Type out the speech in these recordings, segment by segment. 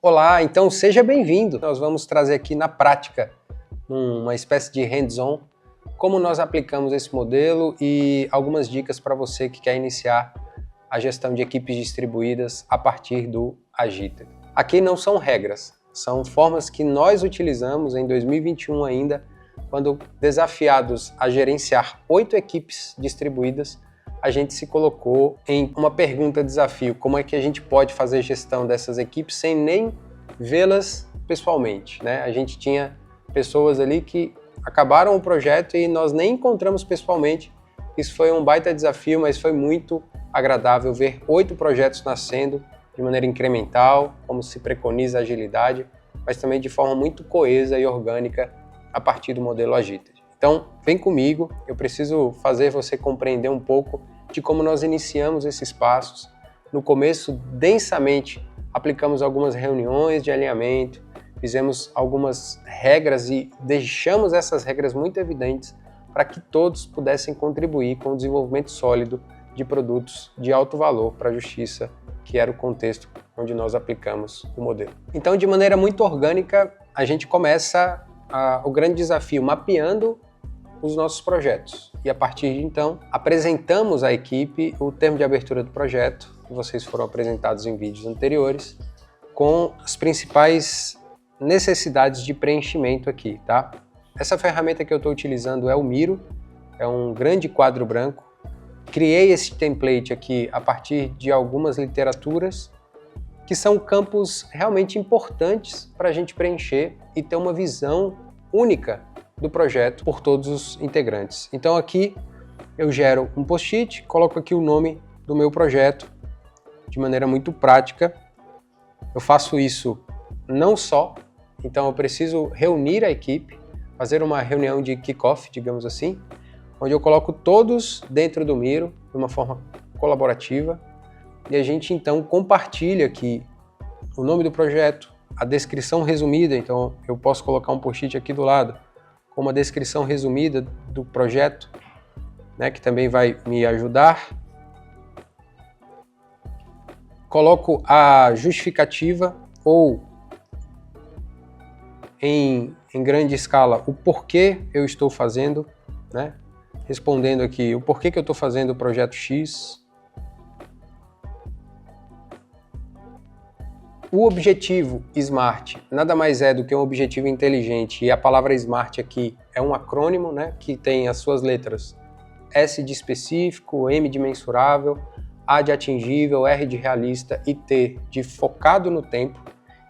Olá, então seja bem-vindo. Nós vamos trazer aqui na prática, uma espécie de hands-on, como nós aplicamos esse modelo e algumas dicas para você que quer iniciar a gestão de equipes distribuídas a partir do Agiter. Aqui não são regras, são formas que nós utilizamos em 2021 ainda, quando desafiados a gerenciar 8 equipes distribuídas, a gente se colocou em uma pergunta-desafio: como é que a gente pode fazer gestão dessas equipes sem nem vê-las pessoalmente, né? A gente tinha pessoas ali que acabaram o projeto e nós nem encontramos pessoalmente. Isso foi um baita desafio, mas foi muito agradável ver 8 projetos nascendo de maneira incremental, como se preconiza a agilidade, mas também de forma muito coesa e orgânica a partir do modelo Agiter. Então, vem comigo, eu preciso fazer você compreender um pouco de como nós iniciamos esses passos. No começo, densamente, aplicamos algumas reuniões de alinhamento, fizemos algumas regras e deixamos essas regras muito evidentes para que todos pudessem contribuir com o desenvolvimento sólido de produtos de alto valor para a justiça, que era o contexto onde nós aplicamos o modelo. Então, de maneira muito orgânica, a gente começa o grande desafio mapeando os nossos projetos. E a partir de então, apresentamos à equipe o termo de abertura do projeto, que vocês foram apresentados em vídeos anteriores, com as principais necessidades de preenchimento aqui, tá? Essa ferramenta que eu estou utilizando é o Miro, é um grande quadro branco. Criei esse template aqui a partir de algumas literaturas, que são campos realmente importantes para a gente preencher e ter uma visão única do projeto por todos os integrantes. Então aqui eu gero um post-it, coloco aqui o nome do meu projeto de maneira muito prática. Eu faço isso não só, então eu preciso reunir a equipe, fazer uma reunião de kick-off, digamos assim, onde eu coloco todos dentro do Miro de uma forma colaborativa e a gente então compartilha aqui o nome do projeto, a descrição resumida. Então eu posso colocar um post-it aqui do lado com uma descrição resumida do projeto, né, que também vai me ajudar. Coloco a justificativa ou, em grande escala, o porquê eu estou fazendo, né, respondendo aqui o porquê que eu estou fazendo o projeto X. O objetivo SMART nada mais é do que um objetivo inteligente, e a palavra SMART aqui é um acrônimo, né, que tem as suas letras S de específico, M de mensurável, A de atingível, R de realista e T de focado no tempo.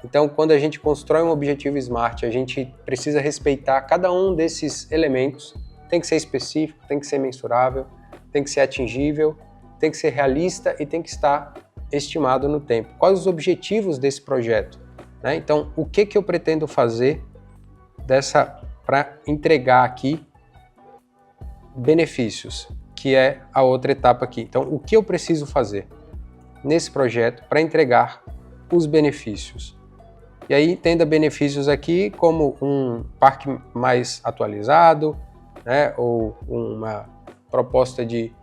Então, quando a gente constrói um objetivo SMART, a gente precisa respeitar cada um desses elementos. Tem que ser específico, tem que ser mensurável, tem que ser atingível, tem que ser realista e tem que estar estimado no tempo. Quais os objetivos desse projeto, né? Então, o que eu pretendo fazer para entregar aqui benefícios, que é a outra etapa aqui. Então, o que eu preciso fazer nesse projeto para entregar os benefícios? E aí, entenda benefícios aqui como um parque mais atualizado, né? Ou uma proposta de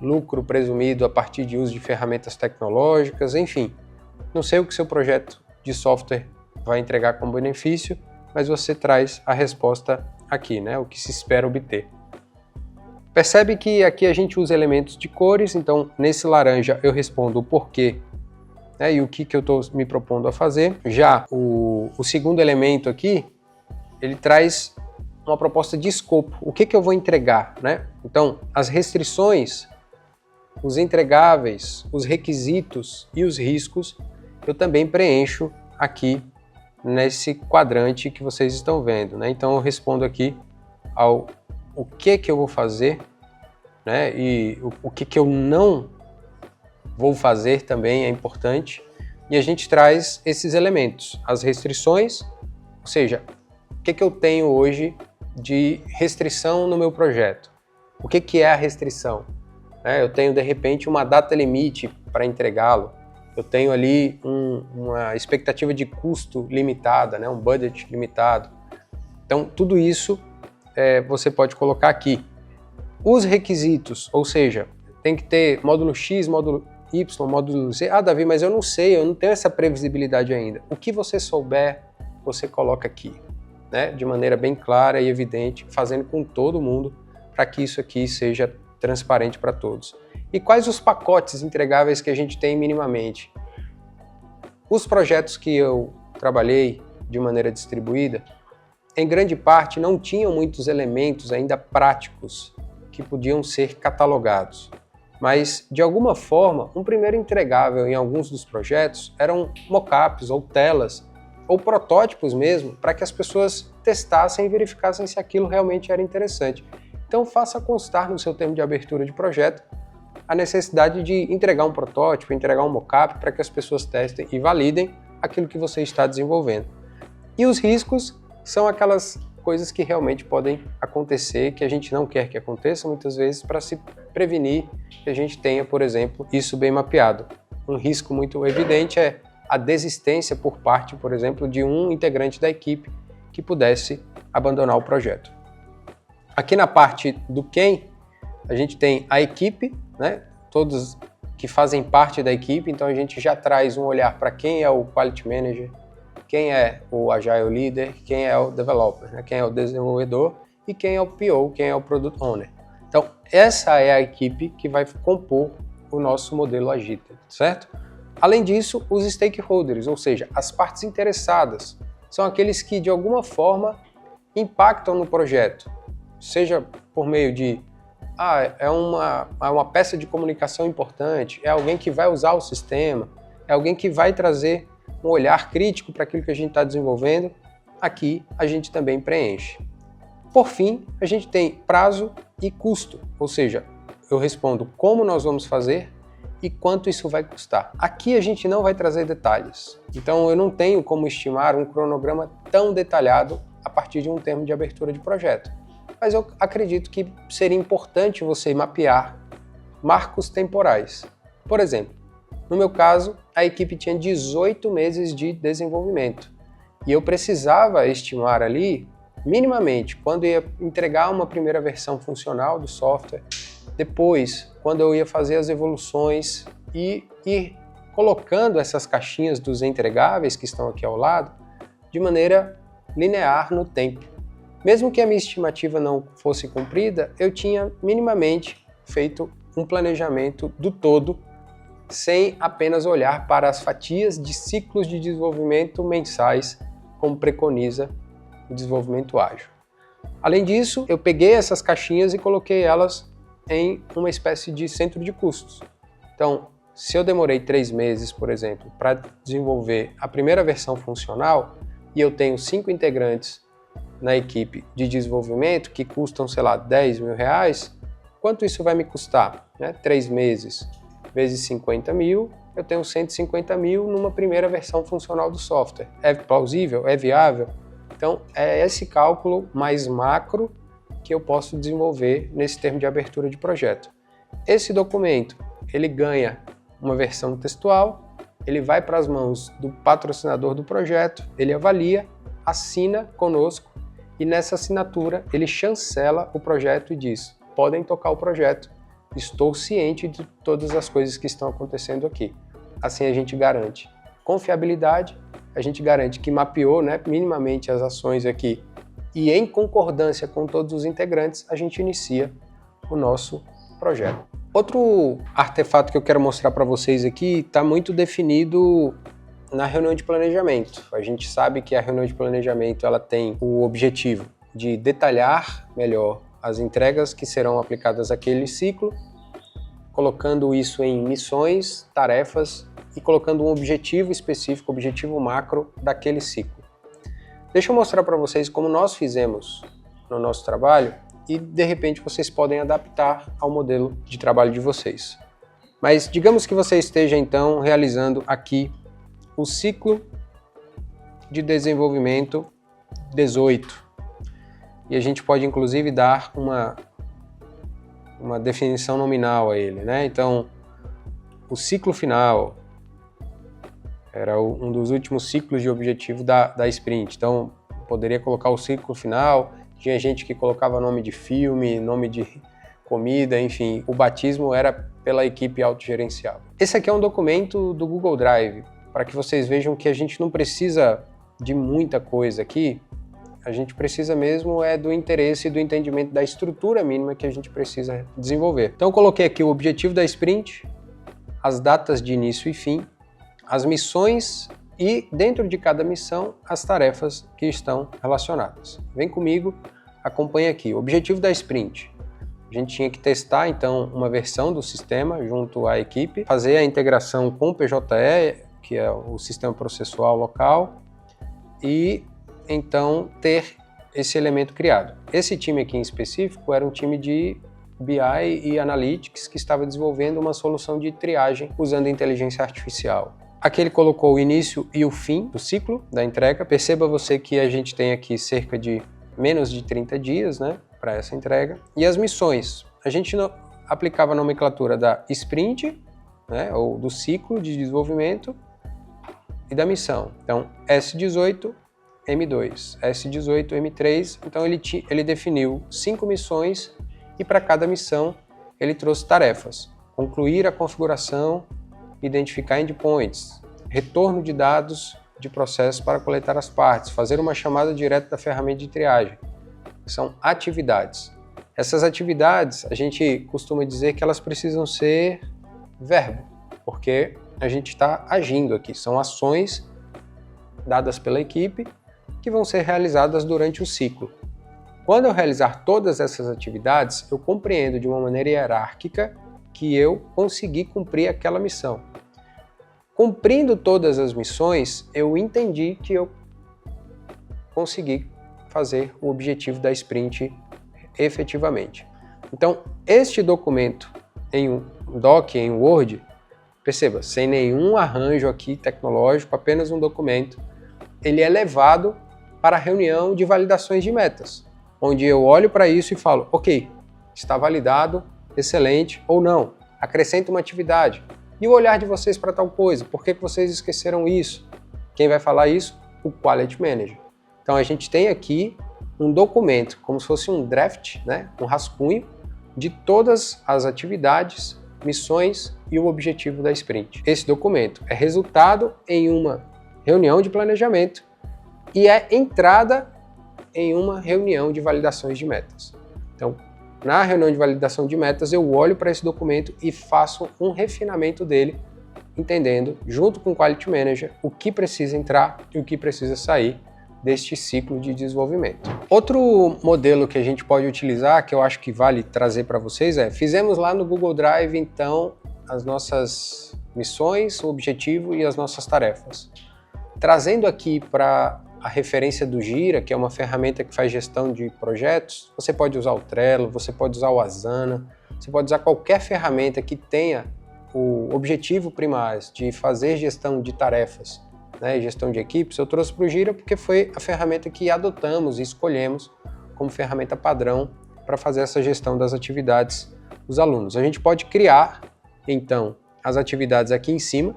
lucro presumido a partir de uso de ferramentas tecnológicas, enfim. Não sei o que seu projeto de software vai entregar como benefício, mas você traz a resposta aqui, né? O que se espera obter. Percebe que aqui a gente usa elementos de cores, então nesse laranja eu respondo o porquê, né? E o que eu estou me propondo a fazer. Já o segundo elemento aqui, ele traz uma proposta de escopo. O que eu vou entregar, né? Então, as restrições, os entregáveis, os requisitos e os riscos, eu também preencho aqui nesse quadrante que vocês estão vendo, né? Então eu respondo aqui ao o que eu vou fazer, né? E o que eu não vou fazer também é importante. E a gente traz esses elementos, as restrições, ou seja, o que eu tenho hoje de restrição no meu projeto. O que é a restrição? Eu tenho, de repente, uma data limite para entregá-lo. Eu tenho ali uma expectativa de custo limitada, né? Um budget limitado. Então, tudo isso você pode colocar aqui. Os requisitos, ou seja, tem que ter módulo X, módulo Y, módulo Z. Ah, Davi, mas eu não sei, eu não tenho essa previsibilidade ainda. O que você souber, você coloca aqui, né? De maneira bem clara e evidente, fazendo com todo mundo, para que isso aqui seja transparente para todos. E quais os pacotes entregáveis que a gente tem minimamente? Os projetos que eu trabalhei de maneira distribuída, em grande parte não tinham muitos elementos ainda práticos que podiam ser catalogados. Mas, de alguma forma, um primeiro entregável em alguns dos projetos eram mockups ou telas, ou protótipos mesmo, para que as pessoas testassem e verificassem se aquilo realmente era interessante. Então faça constar no seu termo de abertura de projeto a necessidade de entregar um protótipo, entregar um mockup para que as pessoas testem e validem aquilo que você está desenvolvendo. E os riscos são aquelas coisas que realmente podem acontecer, que a gente não quer que aconteça muitas vezes, para se prevenir que a gente tenha, por exemplo, isso bem mapeado. Um risco muito evidente é a desistência por parte, por exemplo, de um integrante da equipe que pudesse abandonar o projeto. Aqui na parte do quem, a gente tem a equipe, né? Todos que fazem parte da equipe, então a gente já traz um olhar para quem é o Quality Manager, quem é o Agile Leader, quem é o Developer, né? Quem é o desenvolvedor e quem é o PO, quem é o Product Owner. Então, essa é a equipe que vai compor o nosso modelo Agile, certo? Além disso, os stakeholders, ou seja, as partes interessadas, são aqueles que de alguma forma impactam no projeto, seja por meio de é uma peça de comunicação importante, é alguém que vai usar o sistema, é alguém que vai trazer um olhar crítico para aquilo que a gente está desenvolvendo. Aqui a gente também preenche. Por fim, a gente tem prazo e custo, ou seja, eu respondo como nós vamos fazer e quanto isso vai custar. Aqui a gente não vai trazer detalhes, então eu não tenho como estimar um cronograma tão detalhado a partir de um termo de abertura de projeto. Mas eu acredito que seria importante você mapear marcos temporais. Por exemplo, no meu caso, a equipe tinha 18 meses de desenvolvimento e eu precisava estimar ali, minimamente, quando ia entregar uma primeira versão funcional do software, depois, quando eu ia fazer as evoluções e ir colocando essas caixinhas dos entregáveis que estão aqui ao lado, de maneira linear no tempo. Mesmo que a minha estimativa não fosse cumprida, eu tinha minimamente feito um planejamento do todo, sem apenas olhar para as fatias de ciclos de desenvolvimento mensais, como preconiza o desenvolvimento ágil. Além disso, eu peguei essas caixinhas e coloquei elas em uma espécie de centro de custos. Então, se eu demorei 3 meses, por exemplo, para desenvolver a primeira versão funcional e eu tenho 5 integrantes na equipe de desenvolvimento que custam, sei lá, 10 mil reais, quanto isso vai me custar? 3 meses vezes 50 mil, eu tenho 150 mil numa primeira versão funcional do software. É plausível? É viável? Então, é esse cálculo mais macro que eu posso desenvolver nesse termo de abertura de projeto. Esse documento, ele ganha uma versão textual, ele vai para as mãos do patrocinador do projeto, ele avalia, assina conosco e nessa assinatura ele chancela o projeto e diz: podem tocar o projeto, estou ciente de todas as coisas que estão acontecendo aqui. Assim a gente garante confiabilidade, a gente garante que mapeou, minimamente as ações aqui e em concordância com todos os integrantes, a gente inicia o nosso projeto. Outro artefato que eu quero mostrar para vocês aqui está muito definido na reunião de planejamento. A gente sabe que a reunião de planejamento ela tem o objetivo de detalhar melhor as entregas que serão aplicadas àquele ciclo, colocando isso em missões, tarefas e colocando um objetivo específico, objetivo macro daquele ciclo. Deixa eu mostrar para vocês como nós fizemos no nosso trabalho e de repente vocês podem adaptar ao modelo de trabalho de vocês. Mas digamos que você esteja então realizando aqui o ciclo de desenvolvimento 18 e a gente pode inclusive dar uma definição nominal a ele, Então, o ciclo final era um dos últimos ciclos de objetivo da sprint. Então, poderia colocar o ciclo final, tinha gente que colocava nome de filme, nome de comida, enfim, o batismo era pela equipe autogerencial. Esse aqui é um documento do Google Drive, para que vocês vejam que a gente não precisa de muita coisa aqui, a gente precisa mesmo do interesse e do entendimento da estrutura mínima que a gente precisa desenvolver. Então eu coloquei aqui o objetivo da sprint, as datas de início e fim, as missões e, dentro de cada missão, as tarefas que estão relacionadas. Vem comigo, acompanha aqui. O objetivo da sprint. A gente tinha que testar, então, uma versão do sistema junto à equipe, fazer a integração com o PJE, que é o sistema processual local, e, então, ter esse elemento criado. Esse time aqui em específico era um time de BI e Analytics que estava desenvolvendo uma solução de triagem usando inteligência artificial. Aqui ele colocou o início e o fim do ciclo da entrega. Perceba você que a gente tem aqui cerca de menos de 30 dias, né, para essa entrega. E as missões, a gente aplicava a nomenclatura da sprint, né, ou do ciclo de desenvolvimento, e da missão. Então, S18, M2, S18, M3. Então ele definiu 5 missões e para cada missão ele trouxe tarefas. Concluir a configuração, identificar endpoints, retorno de dados de processos para coletar as partes, fazer uma chamada direta da ferramenta de triagem. São atividades. Essas atividades, a gente costuma dizer que elas precisam ser verbo, porque a gente está agindo aqui. São ações dadas pela equipe que vão ser realizadas durante o ciclo. Quando eu realizar todas essas atividades, eu compreendo de uma maneira hierárquica que eu consegui cumprir aquela missão. Cumprindo todas as missões, eu entendi que eu consegui fazer o objetivo da sprint efetivamente. Então, este documento em um doc, em Word, perceba, sem nenhum arranjo aqui tecnológico, apenas um documento, ele é levado para a reunião de validações de metas, onde eu olho para isso e falo, ok, está validado, excelente, ou não, acrescenta uma atividade. E o olhar de vocês para tal coisa? Por que vocês esqueceram isso? Quem vai falar isso? O Quality Manager. Então a gente tem aqui um documento, como se fosse um draft, né? Um rascunho de todas as atividades, missões e o objetivo da sprint. Esse documento é resultado em uma reunião de planejamento e é entrada em uma reunião de validações de metas. Então, na reunião de validação de metas, eu olho para esse documento e faço um refinamento dele, entendendo, junto com o Quality Manager, o que precisa entrar e o que precisa sair deste ciclo de desenvolvimento. Outro modelo que a gente pode utilizar, que eu acho que vale trazer para vocês, fizemos lá no Google Drive, então, as nossas missões, o objetivo e as nossas tarefas. Trazendo aqui para a referência do Gira, que é uma ferramenta que faz gestão de projetos, você pode usar o Trello, você pode usar o Asana, você pode usar qualquer ferramenta que tenha o objetivo primário de fazer gestão de tarefas, né, gestão de equipes. Eu trouxe para o Gira porque foi a ferramenta que adotamos e escolhemos como ferramenta padrão para fazer essa gestão das atividades dos alunos. A gente pode criar, então, as atividades aqui em cima,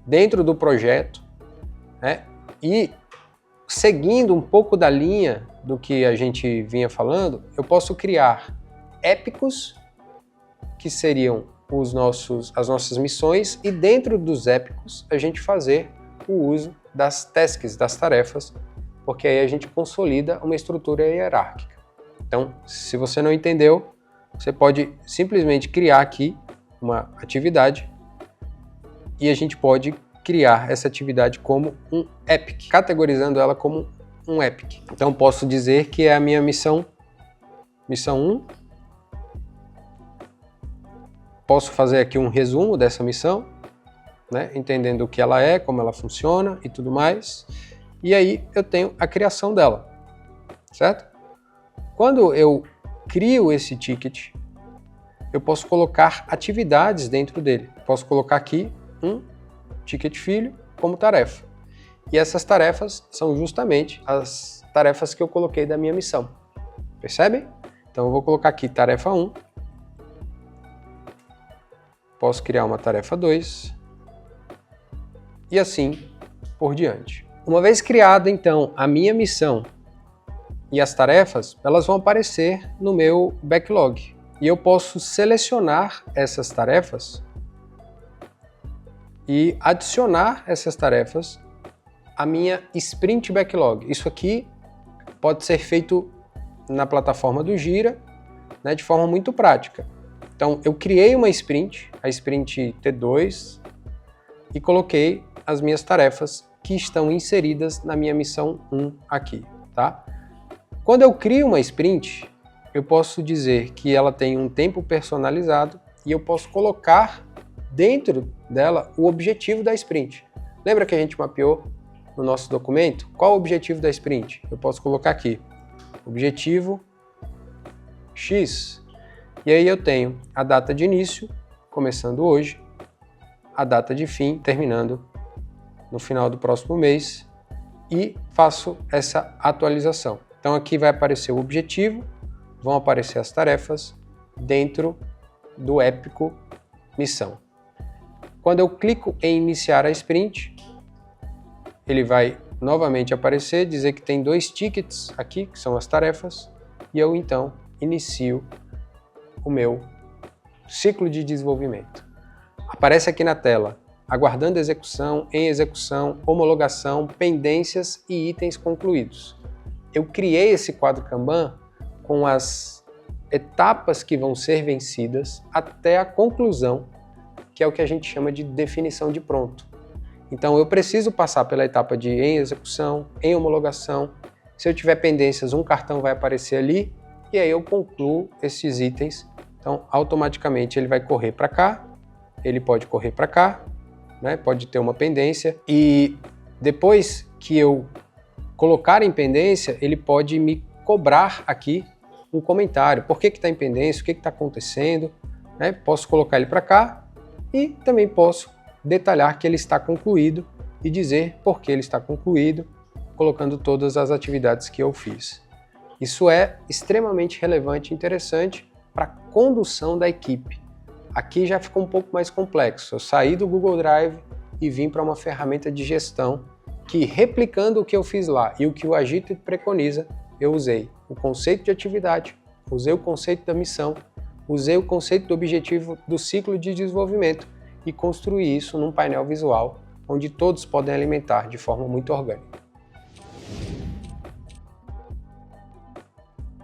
dentro do projeto, né? E seguindo um pouco da linha do que a gente vinha falando, eu posso criar épicos, que seriam as nossas missões, e dentro dos épicos a gente fazer o uso das tasks, das tarefas, porque aí a gente consolida uma estrutura hierárquica. Então, se você não entendeu, você pode simplesmente criar aqui uma atividade e a gente pode criar essa atividade como um epic, categorizando ela como um epic. Então posso dizer que é a minha missão 1. Posso fazer aqui um resumo dessa missão, né, entendendo o que ela é, como ela funciona e tudo mais. E aí eu tenho a criação dela, certo? Quando eu crio esse ticket, eu posso colocar atividades dentro dele. Posso colocar aqui um ticket filho como tarefa. E essas tarefas são justamente as tarefas que eu coloquei da minha missão. Percebem? Então eu vou colocar aqui tarefa 1. Posso criar uma tarefa 2. E assim por diante. Uma vez criada, então, a minha missão e as tarefas, elas vão aparecer no meu backlog. E eu posso selecionar essas tarefas e adicionar essas tarefas à minha Sprint Backlog. Isso aqui pode ser feito na plataforma do Jira, né, de forma muito prática. Então, eu criei uma sprint, a sprint T2, e coloquei as minhas tarefas que estão inseridas na minha missão 1 aqui, tá? Quando eu crio uma sprint, eu posso dizer que ela tem um tempo personalizado e eu posso colocar dentro dela o objetivo da sprint. Lembra que a gente mapeou no nosso documento? Qual o objetivo da sprint? Eu posso colocar aqui, objetivo X. E aí eu tenho a data de início, começando hoje, a data de fim, terminando no final do próximo mês, e faço essa atualização. Então aqui vai aparecer o objetivo, vão aparecer as tarefas dentro do épico missão. Quando eu clico em iniciar a sprint, ele vai novamente aparecer, dizer que tem 2 tickets aqui, que são as tarefas, e eu então inicio o meu ciclo de desenvolvimento. Aparece aqui na tela, aguardando execução, em execução, homologação, pendências e itens concluídos. Eu criei esse quadro Kanban com as etapas que vão ser vencidas até a conclusão, que é o que a gente chama de definição de pronto. Então eu preciso passar pela etapa de em execução, em homologação. Se eu tiver pendências, um cartão vai aparecer ali e aí eu concluo esses itens. Então automaticamente ele vai correr para cá, ele pode correr para cá, né? Pode ter uma pendência e depois que eu colocar em pendência, ele pode me cobrar aqui um comentário. Por que está em pendência? O que está acontecendo? Né? Posso colocar ele para cá e também posso detalhar que ele está concluído e dizer por que ele está concluído, colocando todas as atividades que eu fiz. Isso é extremamente relevante e interessante para a condução da equipe. Aqui já ficou um pouco mais complexo. Eu saí do Google Drive e vim para uma ferramenta de gestão que, replicando o que eu fiz lá e o que o Agile preconiza, eu usei o conceito de atividade, usei o conceito da missão, usei o conceito do objetivo do ciclo de desenvolvimento e construí isso num painel visual onde todos podem alimentar de forma muito orgânica.